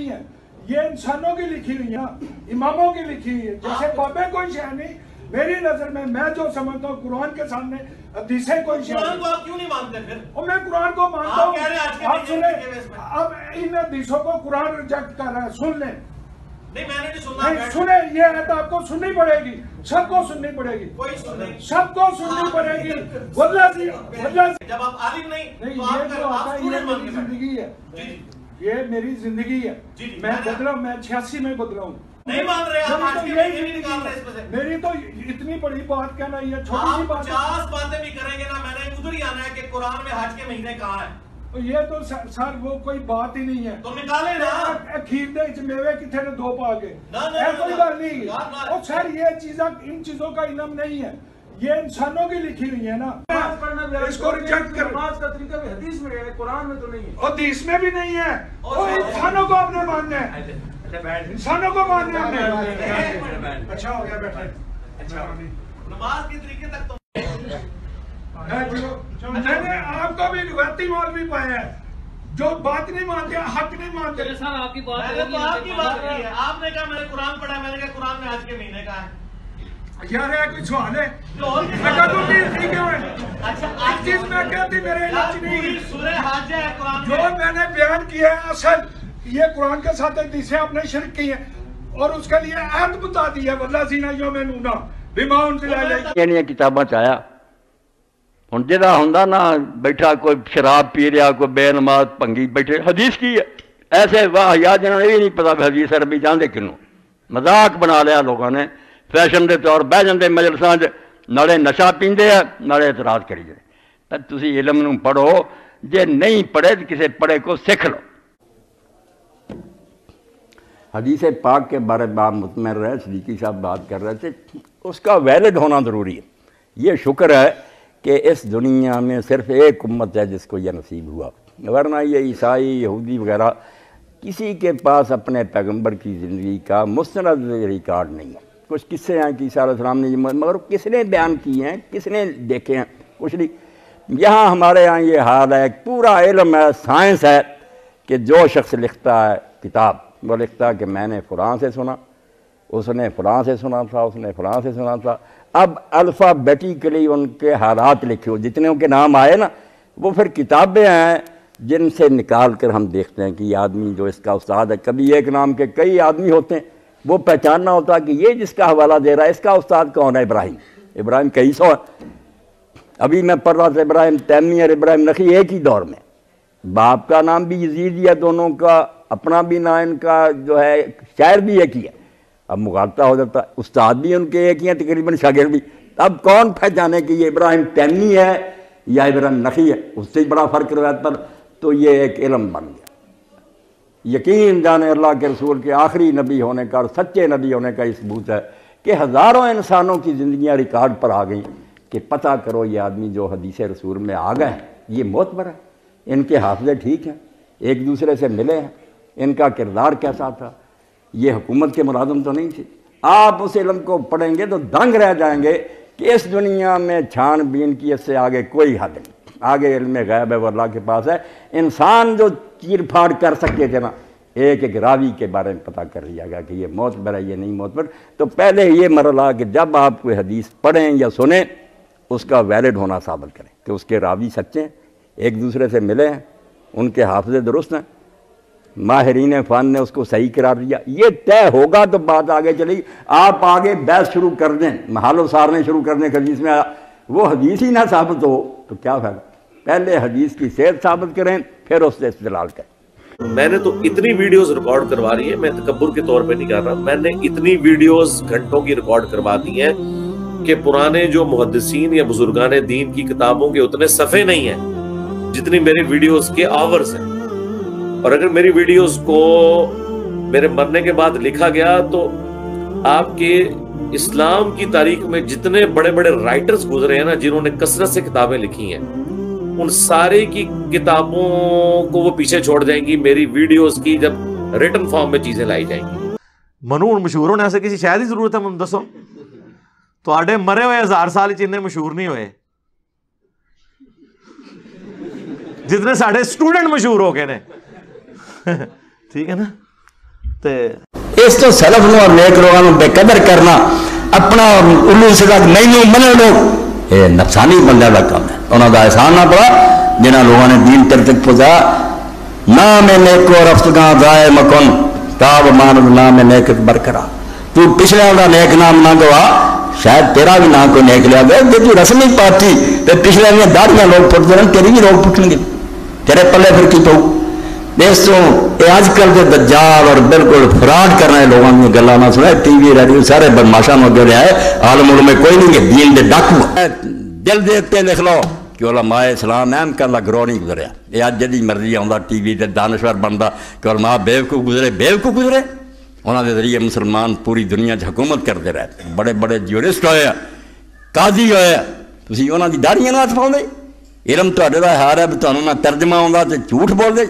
है, ये इंसानों की लिखी हुई है, इमामों की लिखी हुई है। जैसे बाबे कोई शय नहीं, मेरी नजर में मैं जो समझता हूँ कुरान के सामने हदीसें कोई शय कुरान को आप क्यों नहीं मानते फिर? और मैं कुरान को मानता हूँ। आप सुने, अब इन हदीसों को कुरान रिजेक्ट कर रहा है, सुन लें। नहीं, मैंने नहीं सुना। नहीं सुने, ये है तो आपको सुननी पड़ेगी, सबको सुननी पड़ेगी, कोई सुने, सबको सुननी पड़ेगी। वल्लाह जी, जब आप आलिम नहीं नहीं, तो ये जो आता है, ये मेरी जिंदगी है, ये मेरी जिंदगी है। मैं बदला, मैं 86 में बदला हूँ। नहीं मान रहे आप, आज के महीने नहीं निकाल रहे इसमें से। मेरी तो इतनी बड़ी बात कहना, ये छोटी सी बात। 50 बातें भी करेंगे ना, मैंने उधर ही आना है कि कुरान में हज के महीने कहाँ है। ये तो सर वो कोई बात ही नहीं है। तो निकाले ना, खीर दे मेवे किथे ने दो पा के, कोई बात नहीं। और सर ये चीज़, इन चीजों का इनाम नहीं है, ये इंसानों की लिखी हुई है ना। इसको रिजेक्ट कर, नमाज का तरीका भी हदीस में है, कुरान में तो नहीं है, और हदीस में भी नहीं है। और इंसानों को आपने मानना है, इंसानों को मानना है हमने। अच्छा हो गया, बैठे। अच्छा, नमाज के तरीके तक तो मैंने आपको भी रिवायती मौलवी पाया है जो बात नहीं मानते, हक नहीं मानते। सर आपकी बात है, आपने कहा मैंने कुरान पढ़ा, मैंने कहा कुरान में हज के महीने का है। यार है कोई सवाल है? ठीक है, अच्छा चीज मैं कहती मेरे नहीं, सूरह हज है कुरान जो मैंने बयान किया है असल ये कुरान के साथ हदीसें आपने शिरक की है और उसके लिए आयत बता दी है, वल्लाह सीना यो मैं नूना बिमा उनतिला किताबां च आया। हुण जिहदा हुंदा ना बैठा कोई शराब पी रहा, कोई बेनमाज भंगी बैठे, हदीस की है। ऐसे वाह यार जिन्होंने ये नहीं पता हदीस अरबी जानते किनू, मजाक बना लिया लोगों ने, फैशन के तौर बह जाते मजलसां च, नाले नशा पींदे आ नाले इतराज करी जाए। तुसीं इलम नूं पढ़ो, जे नहीं पढ़े तो किसी पढ़े को सीख लो। हदीस पाक के बारे में आप मुतमईन रहे, सदीकी साहब बात कर रहे थे, उसका वैलिड होना ज़रूरी है। ये शुक्र है कि इस दुनिया में सिर्फ एक उम्मत है जिसको यह नसीब हुआ, वरना ये ईसाई यहूदी वगैरह किसी के पास अपने पैगंबर की ज़िंदगी का मुस्तनद रिकॉर्ड नहीं है। कुछ किस्से हैं कि ईसा अलैहिस्सलाम ने, मगर किसने बयान किए हैं, किसने देखे हैं, कुछ नहीं। यहाँ हमारे यहाँ ये हाल है, पूरा इल्म है, साइंस है कि जो शख्स लिखता है किताब, वो लिखता है कि मैंने फ़लाँ से सुना, उसने फ़लाँ से सुना था, उसने फ़लाँ से सुना था। अब अल्फ़ाबेटिकली उनके हालात लिखे हो, जितने उनके नाम आए ना, वो फिर किताबें हैं जिनसे निकाल कर हम देखते हैं कि ये आदमी जो इसका उस्ताद है, कभी एक नाम के कई आदमी होते हैं, वो पहचानना होता है कि ये जिसका हवाला दे रहा है इसका उस्ताद कौन है। इब्राहिम कई सौ है। अभी मैं पढ़ रहा था इब्राहिम तैमी और इब्राहिम नखी एक ही दौर में, बाप का नाम भी यजीद ही है, दोनों का अपना भी नाम, इनका जो है शायर भी एक ही है। अब मुगालता हो जाता है, उस्ताद भी उनके एक ही हैं, तकरीबन शागिर्द भी। अब कौन पहचाने कि ये इब्राहिम तैमी है या इब्राहिम नखी है, उससे बड़ा फ़र्क रवायत पर। तो ये एक इल्म बन गया। यकीन जाने अल्लाह के रसूल के आखिरी नबी होने का और सच्चे नबी होने का इस सबूत है कि हज़ारों इंसानों की ज़िंदगियाँ रिकॉर्ड पर आ गई कि पता करो ये आदमी जो हदीस रसूल में आ गए ये मोतबर है, इनके हाफिज़े ठीक हैं, एक दूसरे से मिले हैं, इनका किरदार कैसा था, ये हुकूमत के मुलाजिम तो नहीं थी। आप उस इल्म को पढ़ेंगे तो दंग रह जाएंगे कि इस दुनिया में छानबीन की इससे आगे कोई हद नहीं। आगे इल्म गैब है वो अल्लाह के पास है। इंसान जो चीर फाड़ कर सकते थे ना, एक एक रावी के बारे में पता कर लिया गया कि ये मोतबर है, ये नहीं मोतबर। तो पहले ये मरला कि जब आप कोई हदीस पढ़ें या सुने, उसका वैलिड होना साबित करें कि उसके रावी सच्चे हैं, एक दूसरे से मिले हैं, उनके हाफिज़े दुरुस्त हैं, माहिरीन फ़न ने उसको सही करार दिया। ये तय होगा तो बात आगे चलेगी। आप आगे बहस शुरू कर दें, महालो सारने शुरू कर दें हदीस में, वो हदीस ही ना साबित हो तो क्या फ़ायदा। पहले हदीस की सेहत साबित करें, फिर उससे इस्तेलाल करें। मैंने तो इतनी वीडियोस रिकॉर्ड करवा रही है, मैं तकब्बुर के तौर पे नहीं कर रहा, मैंने इतनी वीडियोस घंटों की रिकॉर्ड करवा दी हैं कि पुराने जो मुहद्दिसीन या बुजुर्गान दीन की किताबों के उतने सफ़े नहीं हैं जितनी मेरी वीडियोस के आवर्स हैं। और अगर मेरी वीडियोस को मेरे मरने के बाद लिखा गया तो आपके इस्लाम की तारीख में जितने बड़े बड़े राइटर्स गुजरे हैं ना, जिन्होंने कसरत से किताबें लिखी हैं, उन सारे की किताबों को वो पीछे छोड़ जाएंगी मेरी वीडियोस की जब रिटन फॉर्म में चीजें लाई जाएंगी। मनु मशहूर होने से किसी शायद ही जरूरत है। दसो तो मरे हुए 1000 साल इन्ने मशहूर नहीं हुए जितने साढ़े स्टूडेंट मशहूर हो गए ने। ठीक है ना। تے اس تو سلف نو اور نیک لوگوں بے قدر کرنا، اپنا الو سدا مینو من لوگ، یہ نفسانی بندے کا کام ہے. انہوں کا احسان نہ پڑا جنہوں لوگوں نے دین تر تک پہنچایا. نام نیکو رفتگاں ضائع مکن تاب ماند نام نیک برقرار. تو پچھلے والا نیک نام نہ گوا، شاید تیرا بھی نام کوئی نیک لیا گیا. جی تو رسمی پارٹی تو پچھلے دنیا داڑیاں لوگ پٹتے رہے، تیری بھی لوگ پٹن گے، تیرے پلے پھر کی پاؤ. اس تو یہ اج کل کے دجال اور بالکل فراڈ کرنے لوگوں کی گلا نہ سنا. ٹی وی ریڈیو سارے بدماشاں نو اگے لیا ہے، عالم علوم میں کوئی نہیں ہے، دین دے ڈاکو. دل دیکھتے لکھ لو کہ علماء اسلام اہم کرنا گروہ نہیں گزریا. یہ اج جدی مرضی آتا ٹی وی تے دانشور بنتا کہ علماء بیوقوف گزرے، بیوقوف گزرے. انہوں کے ذریعے مسلمان پوری دنیا حکومت کرتے رہے، بڑے بڑے جورسٹ ہوئے، قاضی ہوئے. تھی انہوں کی داڑیاں نہ ہاتھ پاؤ. علم تے کا ہار ہے بھی تمہیں نہ ترجمہ آتا تو جھوٹ بول دے.